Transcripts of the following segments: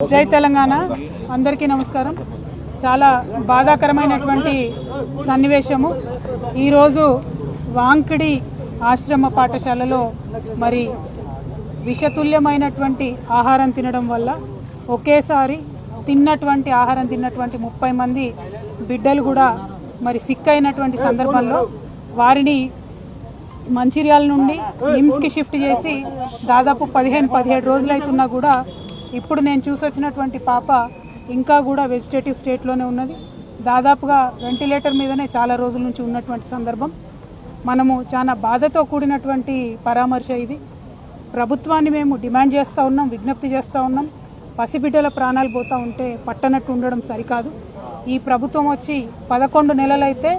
జై తెలంగాణ అందరికీ నమస్కారం. చాలా బాధాకరమైనటువంటి సన్నివేశము. ఈరోజు వాంకిడి ఆశ్రమ పాఠశాలలో మరి విషతుల్యమైనటువంటి ఆహారం తినడం వల్ల ఒకేసారి తిన్నటువంటి ఆహారం తిన్నటువంటి 30 మంది బిడ్డలు కూడా మరి సిక్ అయినటువంటి సందర్భంలో వారిని మంచిర్యాల నుండి నిమ్స్కి షిఫ్ట్ చేసి దాదాపు 15-17 రోజులు అవుతున్నా కూడా ఇప్పుడు నేను చూసొచ్చినటువంటి పాప ఇంకా కూడా వెజిటేటివ్ స్టేట్లోనే ఉన్నది. దాదాపుగా వెంటిలేటర్ మీదనే చాలా రోజుల నుంచి ఉన్నటువంటి సందర్భం. మనము చాలా బాధతో కూడినటువంటి పరామర్శ ఇది. ప్రభుత్వాన్ని మేము డిమాండ్ చేస్తూ ఉన్నాం, విజ్ఞప్తి చేస్తూ ఉన్నాం. పసిబిడ్డల ప్రాణాలు పోతూ ఉంటే పట్టనట్టు ఉండడం సరికాదు. ఈ ప్రభుత్వం వచ్చి 11 నెలలైతే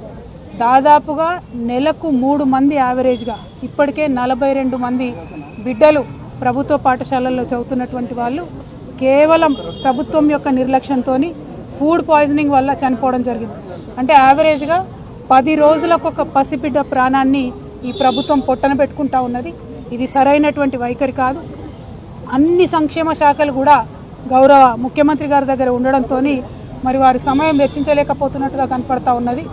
దాదాపుగా నెలకు 3 మంది యావరేజ్గా ఇప్పటికే 42 మంది బిడ్డలు ప్రభుత్వ పాఠశాలల్లో చదువుతున్నటువంటి వాళ్ళు కేవలం ప్రభుత్వం యొక్క నిర్లక్ష్యంతో ఫుడ్ పాయిజనింగ్ వల్ల చనిపోవడం జరిగింది. అంటే యావరేజ్గా 10 రోజులకు ఒక పసిబిడ్డ ప్రాణాన్ని ఈ ప్రభుత్వం పొట్టన పెట్టుకుంటా ఉన్నది. ఇది సరైనటువంటి వైఖరి కాదు. అన్ని సంక్షేమ శాఖలు కూడా గౌరవ ముఖ్యమంత్రి గారి దగ్గర ఉండడంతో మరి వారి సమయం వెచ్చించలేకపోతున్నట్టుగా కనపడతా ఉన్నది.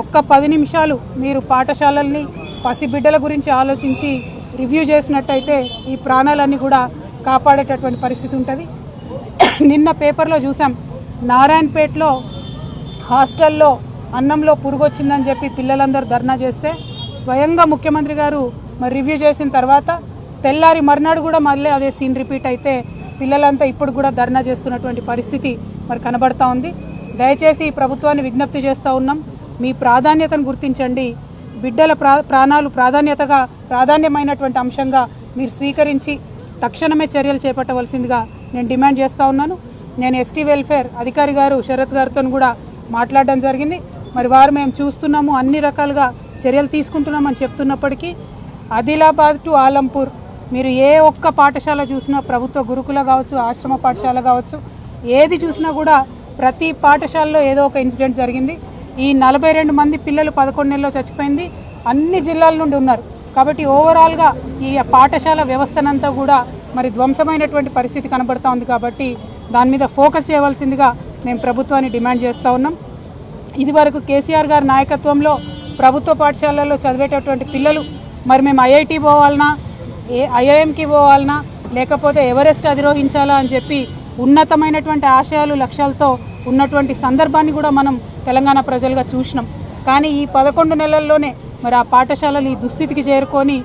ఒక్క 10 నిమిషాలు మీరు పాఠశాలల్ని పసిబిడ్డల గురించి ఆలోచించి రివ్యూ చేసినట్టయితే ఈ ప్రాణాలన్నీ కూడా కాపాడేటటువంటి పరిస్థితి ఉంటుంది. నిన్న పేపర్లో చూసాం, నారాయణపేటలో హాస్టల్లో అన్నంలో పురుగు వచ్చిందని చెప్పి పిల్లలందరూ ధర్నా చేస్తే స్వయంగా ముఖ్యమంత్రి గారు మరి రివ్యూ చేసిన తర్వాత తెల్లారి మర్నాడు కూడా మళ్ళీ అదే సీన్ రిపీట్ అయితే పిల్లలంతా ఇప్పుడు కూడా ధర్నా చేస్తున్నటువంటి పరిస్థితి మరి కనబడతా ఉంది. దయచేసి ఈ ప్రభుత్వాన్ని విజ్ఞప్తి చేస్తూ ఉన్నాం, మీ ప్రాధాన్యతను గుర్తించండి. బిడ్డల ప్రాణాలు ప్రాధాన్యమైనటువంటి అంశంగా మీరు స్వీకరించి తక్షణమే చర్యలు చేపట్టవలసిందిగా నేను డిమాండ్ చేస్తూ ఉన్నాను. నేను ఎస్టీ వెల్ఫేర్ అధికారి గారు శరత్ గారితో కూడా మాట్లాడడం జరిగింది. మరి వారు మేము చూస్తున్నాము, అన్ని రకాలుగా చర్యలు తీసుకుంటున్నామని చెప్తున్నప్పటికీ ఆదిలాబాద్ టు ఆలంపూర్ మీరు ఏ ఒక్క పాఠశాల చూసినా, ప్రభుత్వ గురుకుల కావచ్చు, ఆశ్రమ పాఠశాల కావచ్చు, ఏది చూసినా కూడా ప్రతి పాఠశాలలో ఏదో ఒక ఇన్సిడెంట్ జరిగింది. ఈ 42 మంది పిల్లలు 11 నెలల్లో చచ్చిపోయింది. అన్ని జిల్లాల నుండి ఉన్నారు. కాబట్టి ఓవరాల్గా ఈ పాఠశాల వ్యవస్థనంతా కూడా మరి ధ్వంసమైనటువంటి పరిస్థితి కనబడుతూ ఉంది. కాబట్టి దాని మీద ఫోకస్ చేయవలసిందిగా మేము ప్రభుత్వాన్ని డిమాండ్ చేస్తూ ఉన్నాం. ఇదివరకు కేసీఆర్ గారి నాయకత్వంలో ప్రభుత్వ పాఠశాలల్లో చదివేటటువంటి పిల్లలు మరి మేము ఐఐటి పోవాలన్నా, ఐఐఎంకి పోవాలన్నా, లేకపోతే ఎవరెస్ట్ అధిరోహించాలా అని చెప్పి ఉన్నతమైనటువంటి ఆశయాలు లక్ష్యాలతో ఉన్నటువంటి సందర్భాన్ని కూడా మనం తెలంగాణ ప్రజలుగా చూసినాం. కానీ ఈ 11 నెలల్లోనే మరి ఆ పాఠశాలలు ఈ దుస్థితికి చేరుకొని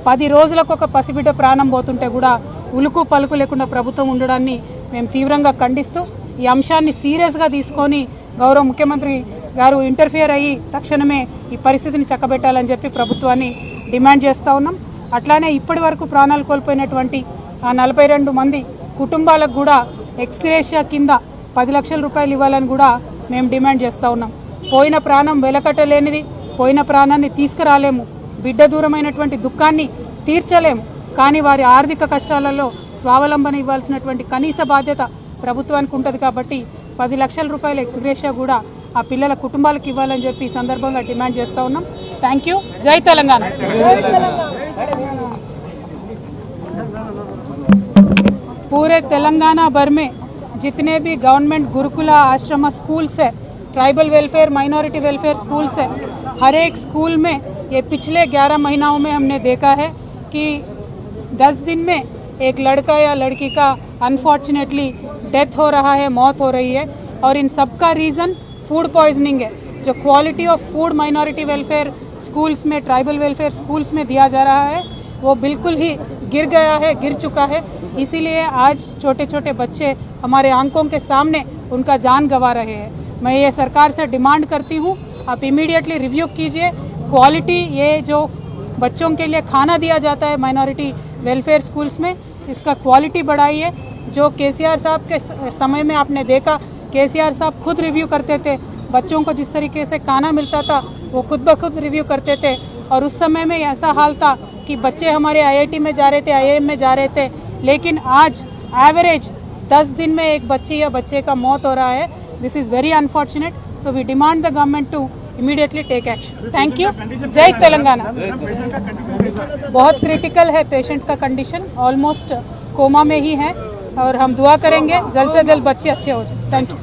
10 రోజులకు ఒక పసిబిడ్డ ప్రాణం పోతుంటే కూడా ఉలుకు పలుకు లేకుండా ప్రభుత్వం ఉండడాన్ని మేము తీవ్రంగా ఖండిస్తూ ఈ అంశాన్ని సీరియస్గా తీసుకొని గౌరవ ముఖ్యమంత్రి గారు ఇంటర్ఫియర్ అయ్యి తక్షణమే ఈ పరిస్థితిని చక్కబెట్టాలని చెప్పి ప్రభుత్వాన్ని డిమాండ్ చేస్తూ ఉన్నాం. అట్లానే ఇప్పటి వరకు ప్రాణాలు కోల్పోయినటువంటి ఆ 42 మంది కుటుంబాలకు కూడా ఎక్స్గ్రేషియా కింద 10 లక్షల రూపాయలు ఇవ్వాలని కూడా మేము డిమాండ్ చేస్తూ ఉన్నాం. పోయిన ప్రాణం వెలకట్టలేనిది, పోయిన ప్రాణాన్ని తీసుకురాలేము, బిడ్డ దూరమైనటువంటి దుఃఖాన్ని తీర్చలేము. కానీ వారి ఆర్థిక కష్టాలలో స్వావలంబన ఇవ్వాల్సినటువంటి కనీస బాధ్యత ప్రభుత్వానికి ఉంటుంది. కాబట్టి 10 లక్షల రూపాయల ఎక్స్గ్రేషియా కూడా ఆ పిల్లల కుటుంబాలకు ఇవ్వాలని చెప్పి ఈ సందర్భంగా డిమాండ్ చేస్తూ ఉన్నాం. Thank you. జై తెలంగాణ. पूरे तेलंगाना भर में जितने भी गवर्नमेंट गुरुकुला आश्रम स्कूल्स है, tribal welfare, minority welfare schools है, हर एक स्कूल में ये पिछले 11 महीनों में हमने देखा है कि 10 दिन में एक लड़का या लड़की का अनफॉर्चुनेटली डेथ हो रहा है, मौत हो रही है. और इन सब का रीज़न फूड पॉइजनिंग है. जो quality of food minority welfare schools में, ट्राइबल वेलफेयर स्कूल्स में दिया जा रहा है वो बिल्कुल ही गिर चुका है. इसीलिए आज छोटे छोटे बच्चे हमारे आंखों के सामने उनका जान गंवा रहे हैं. मैं ये सरकार से डिमांड करती हूँ, आप इमीडिएटली रिव्यू कीजिए. क्वालिटी ये जो बच्चों के लिए खाना दिया जाता है माइनॉरिटी वेलफेयर स्कूल्स में, इसका क्वालिटी बढ़ाइए. जो केसीआर साहब के समय में आपने देखा, केसीआर साहब खुद रिव्यू करते थे. बच्चों को जिस तरीके से खाना मिलता था वो खुद ब खुद रिव्यू करते थे. और उस समय में ऐसा हाल था कि बच्चे हमारे आईआईटी में जा रहे थे, आईआईएम में जा रहे थे. लेकिन आज एवरेज 10 दिन में एक बच्ची या बच्चे का मौत हो रहा है. This is very unfortunate. So we demand the government to immediately take action. Thank you. जय तेलंगाना. बहुत क्रिटिकल है पेशेंट का कंडीशन, ऑलमोस्ट कोमा में ही है. और हम दुआ करेंगे जल्द से जल्द बच्चे अच्छे हो जाए। Thank you.